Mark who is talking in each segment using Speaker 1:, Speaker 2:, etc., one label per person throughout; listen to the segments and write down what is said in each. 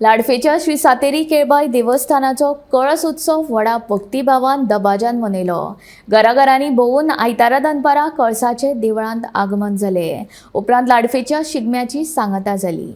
Speaker 1: लाडफेच्या श्री सातेरी केळबाई देवस्थानाचो कळस उत्सव व्हडा भक्तिभावान दबाज्यान मनयलो। घराघरांनी भोवून आयतारा दनपारां कळसाचे देवळांत आगमन जाले। उपरांत लाडफेच्या शिगम्याची सांगता जाली।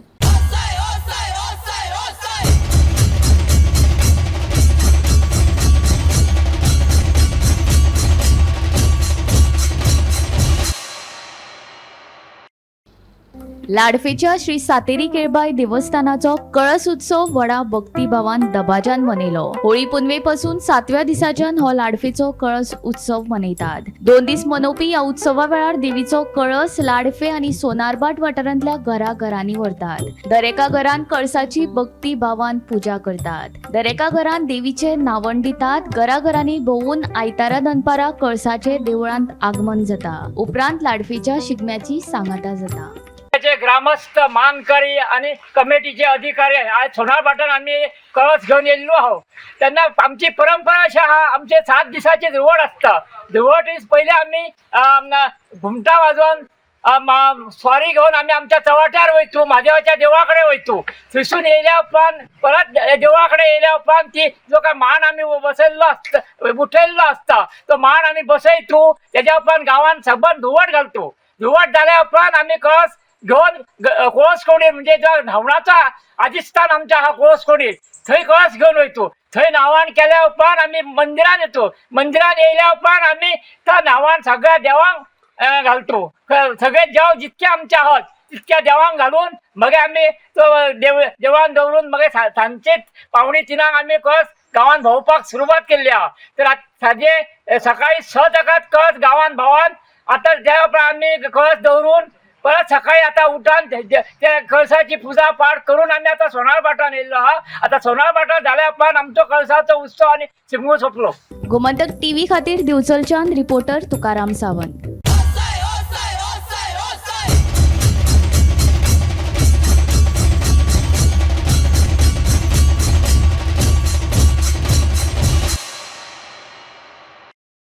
Speaker 1: लाडफेच्या श्री सातेरी केळबाई देवस्थानाचो कळस उत्सव व्हडा भक्तिभावान दबाज्यान मनयलो। होळी पुनवे पासून 7व्या दिसाच्यान हो लाडफेचो कळस उत्सव मनयतात। 2 दीस मनोवपी ह्या उत्सवा वेळार देवीचो कळस लाडफे आनी सोनारबाट वाठारांतल्या घराघरांनी व्हरतात। दरेका घरान कळसाची भक्तिभावान पुजा करतात। दरेका घरान देवीचे नावण दितात। घराघरांनी भोवून आयतारा दनपारां कळसाचे देवळांत आगमन जाता। उपरांत लाडफेच्या शिगम्याची सांगता जाता।
Speaker 2: ग्रामस्थ मानकरी आणि कमिटीचे अधिकारी आज सोनारपाटान आम्ही कळस घेऊन येयल्लो आहोत। त्यांना आमची परंपरा अशी हा आमचे 7 दिसाचे धुवट असता। धुवट इज पहिले आम्ही घुमटा वाजवून स्वारी घेऊन आम्ही आमच्या चवाट्यार वयतू, महादेवाच्या देवाकडे वयतू। थंयसून येयल्या उपरांत परत देवाकडे येयल्या उपरांत ती जो काय मान आम्ही बसयल्लो असता, उठयल्लो असता, तो मान आम्ही बसयतू। त्याच्या उपरांत गावात सबंद धुवट घालतो। धुवट जाल्या उपरांत आम्ही कळस घेऊन कोळसकोडी म्हणजे जो न्हावणाचा आदिस्थान आमचा हा कोळसकोडी, थंय कळस घेऊन वयतो। थंय न्हावण केल्या उपरांत आम्ही मंदिरान येतो। मंदिरान येयल्या उपरांत आम्ही त्या न्हावण सगळ्या देवांक घालतो। सगळे देव जितके आमचे आहात तितक्या देवांक घालून मग आम्ही तो देवळान दवरून मग सांजचे 2:45 आम्ही कळस गावात भोंवपाक सुरवात केल्ली आहा। तर साजे सकाळी 6 ताकात कळस गावात भोंवन आता त्या उपरांत आम्ही कळस दवरून परत सकाळी आता उठान त्या कळसाची पूजा पाठ करून आम्ही आता सोनारपाटान येयल्लो आहा। आता सोनारपाटान जाल्या उपरांत आमचो कळसाचो उत्सव आणि शिगमो सोंपलो।
Speaker 1: गोमंतक टीव्ही खातीर दिवचलच्यान रिपोर्टर तुकाराम सावंत।